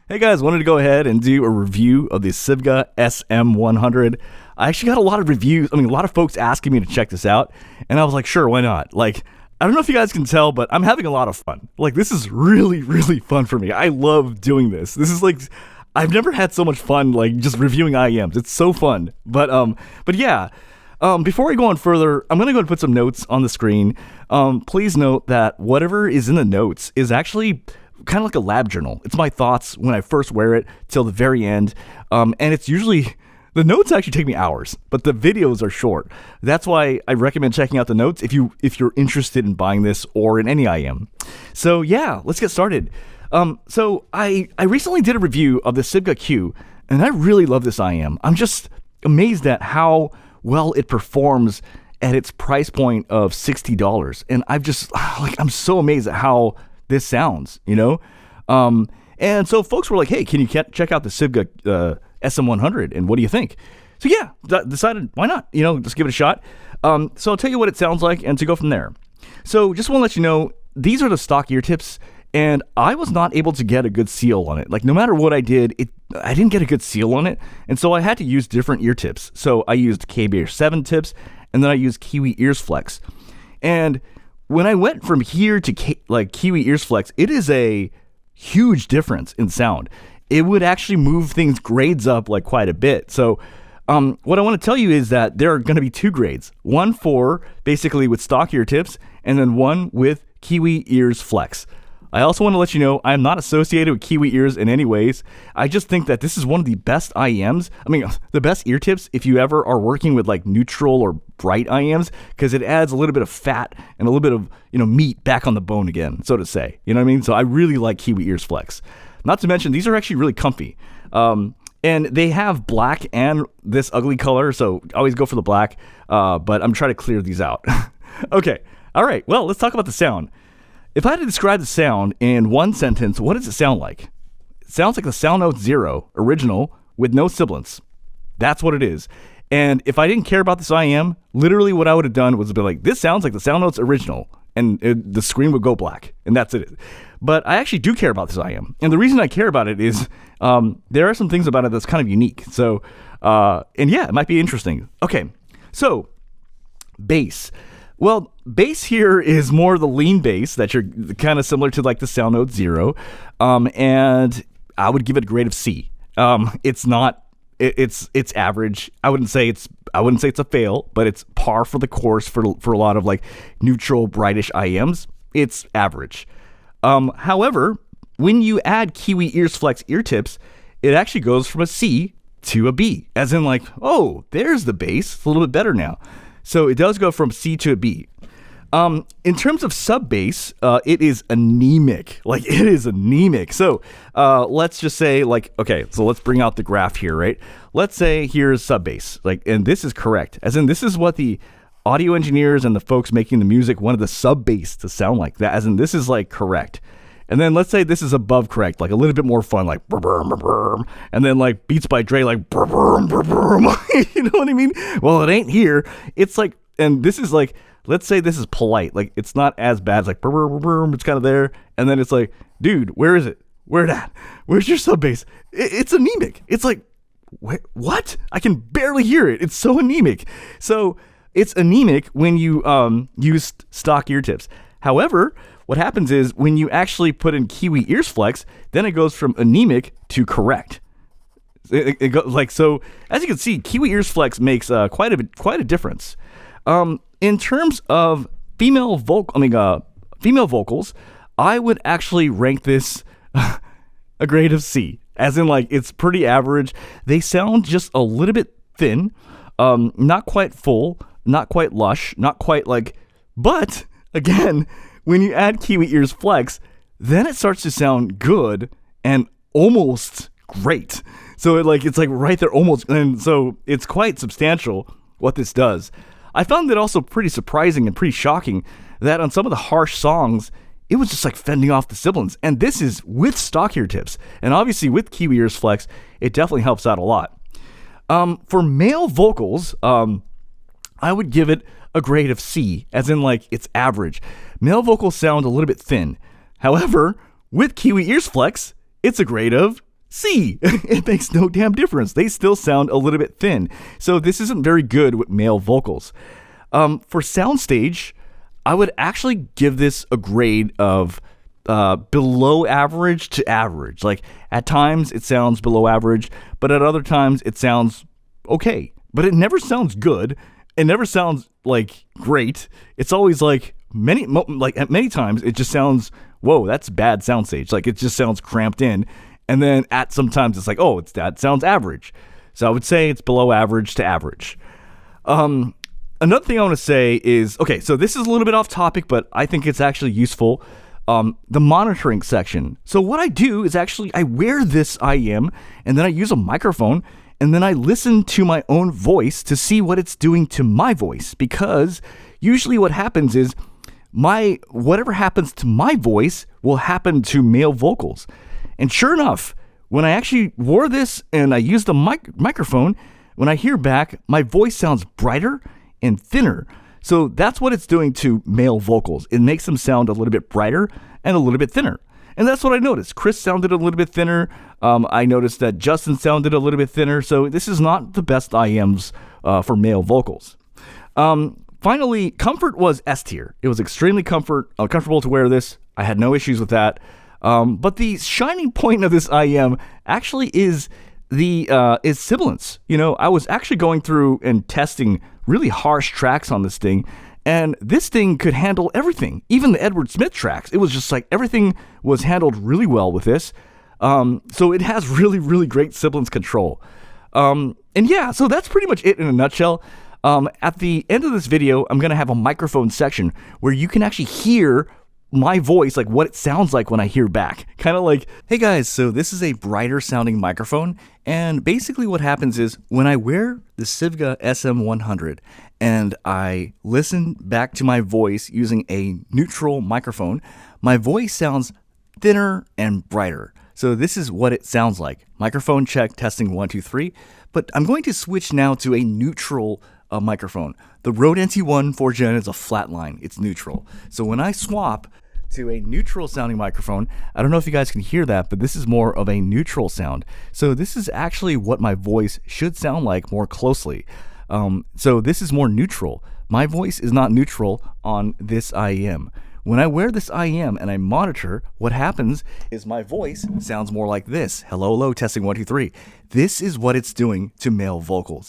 Hey guys, wanted to go ahead and do a review of the Sivga SM100. I actually got a lot of reviews. A lot of folks asking me to check this out, and I was like, sure, why not? Like, I don't know if you guys can tell, but I'm having a lot of fun. Like, this is really, really fun for me. I love doing this. This is like, I've never had so much fun, like, just reviewing IEMs. It's so fun. But yeah. Before I go on further, I'm going to go and put some notes on the screen. Please note that whatever is in the notes is actually kind of like a lab journal. It's my thoughts when I first wear it till the very end. And it's usually, the notes actually take me hours, but the videos are short. That's why I recommend checking out the notes if you're interested in buying this or in any IEM. So yeah, let's get started. So I recently did a review of the Sivga Q, and I really love this IEM. I'm just amazed at how well it performs at its price point of $60. And I'm so amazed at how this sounds, you know? And so folks were like, hey, can you check out the Sivga SM100? And what do you think? So yeah, decided, why not? You know, just give it a shot. So I'll tell you what it sounds like and to go from there. So just want to let you know, these are the stock ear tips, and I was not able to get a good seal on it. Like, no matter what I did, I didn't get a good seal on it. And so I had to use different ear tips. So I used KB7 tips, and then I used Kiwi Ears Flex. And when I went from here to Kiwi Ears Flex, it is a huge difference in sound. It would actually move things grades up like quite a bit. So what I want to tell you is that there are going to be two grades. One for basically with stock ear tips, and then one with Kiwi Ears Flex. I also want to let you know I'm not associated with Kiwi Ears in any ways. I just think that this is one of the best IEMs. The best ear tips if you ever are working with like neutral or bright IEMs, because it adds a little bit of fat and a little bit of, meat back on the bone again, so to say. You know what I mean? So I really like Kiwi Ears Flex. Not to mention, these are actually really comfy. And they have black and this ugly color, so I always go for the black, but I'm trying to clear these out. Okay. All right. Well, let's talk about the sound. If I had to describe the sound in one sentence, what does it sound like? It sounds like the Sound Note 0 original with no sibilance. That's what it is. And if I didn't care about this IEM, literally what I would have done was be like, this sounds like the Sound Note's original, and the screen would go black, and that's it. But I actually do care about this IEM. And the reason I care about it is there are some things about it that's kind of unique. So, and yeah, it might be interesting. Okay, so bass. Well, bass here is more the lean bass that you're kind of similar to like the Sound Note 0. And I would give it a grade of C. It's average. I wouldn't say it's a fail, but it's par for the course for a lot of like neutral, brightish IEMs. It's average. However, when you add Kiwi Ears Flex ear tips, it actually goes from a C to a B, as in like, oh, there's the bass. It's a little bit better now. So it does go from C to a B. In terms of sub bass, it is anemic. Like, it is anemic. So let's just say, like, okay, so let's bring out the graph here, right? Let's say here's sub bass, like, and this is correct. As in, this is what the audio engineers and the folks making the music wanted the sub bass to sound like. That, as in, this is like correct. And then let's say this is above correct, like a little bit more fun, like brr, brr, brr, brr. And then like Beats by Dre, like brr, brr, brr, brr. You know what I mean? Well, it ain't here. It's like, and this is like, let's say this is polite, like it's not as bad. It's like brr, brr, brr, brr. It's kind of there, and then it's like, dude, where is it? Where's your sub bass? It's anemic. It's like, what? I can barely hear it. It's so anemic. So it's anemic when you use stock ear tips. However, what happens is when you actually put in Kiwi Ears Flex, then it goes from anemic to correct. It goes like so. As you can see, Kiwi Ears Flex makes quite a difference. In terms of female vocals, I would actually rank this a grade of C. As in, like, it's pretty average. They sound just a little bit thin, not quite full, not quite lush, not quite like. But again, when you add Kiwi Ears Flex, then it starts to sound good and almost great. So it's like right there almost, and so it's quite substantial what this does. I found it also pretty surprising and pretty shocking that on some of the harsh songs, it was just like fending off the sibilance. And this is with stock ear tips. And obviously with Kiwi Ears Flex, it definitely helps out a lot. For male vocals, I would give it a grade of C, as in like it's average. Male vocals sound a little bit thin. However, with Kiwi Ears Flex, it's a grade of C. It makes no damn difference. They still sound a little bit thin. So this isn't very good with male vocals. For Soundstage, I would actually give this a grade of below average to average. Like at times it sounds below average, but at other times it sounds okay. But it never sounds good. It never sounds like great. It's always like at many times it just sounds, whoa, that's bad Soundstage. Like it just sounds cramped in. And then at sometimes it's like, oh, that sounds average. So I would say it's below average to average. Another thing I want to say is, okay, so this is a little bit off topic, but I think it's actually useful. The monitoring section. So what I do is actually I wear this IEM and then I use a microphone and then I listen to my own voice to see what it's doing to my voice, because usually what happens is whatever happens to my voice will happen to male vocals. And sure enough, when I actually wore this and I used the microphone, when I hear back, my voice sounds brighter and thinner. So that's what it's doing to male vocals. It makes them sound a little bit brighter and a little bit thinner. And that's what I noticed. Chris sounded a little bit thinner. I noticed that Justin sounded a little bit thinner. So this is not the best IEMs for male vocals. Finally, comfort was S tier. It was extremely comfortable to wear this. I had no issues with that. But the shining point of this IEM actually is Sibilance. You know, I was actually going through and testing really harsh tracks on this thing, and this thing could handle everything, even the Edward Smith tracks. It was just like everything was handled really well with this. So it has really, really great Sibilance control. And yeah, so that's pretty much it in a nutshell. At the end of this video, I'm going to have a microphone section where you can actually hear my voice, like what it sounds like when I hear back. Kind of like, hey guys, so this is a brighter sounding microphone, and basically what happens is when I wear the Sivga SM100 and I listen back to my voice using a neutral microphone, my voice sounds thinner and brighter. So this is what it sounds like. Microphone check, testing 1, 2, 3. But I'm going to switch now to a neutral microphone. The Rode NT1 4th Gen is a flat line. It's neutral. So when I swap to a neutral sounding microphone, I don't know if you guys can hear that, but this is more of a neutral sound. So this is actually what my voice should sound like more closely. So this is more neutral. My voice is not neutral on this IEM. When I wear this IEM and I monitor, what happens is my voice sounds more like this. Hello, hello, testing 1, 2, 3. This is what it's doing to male vocals.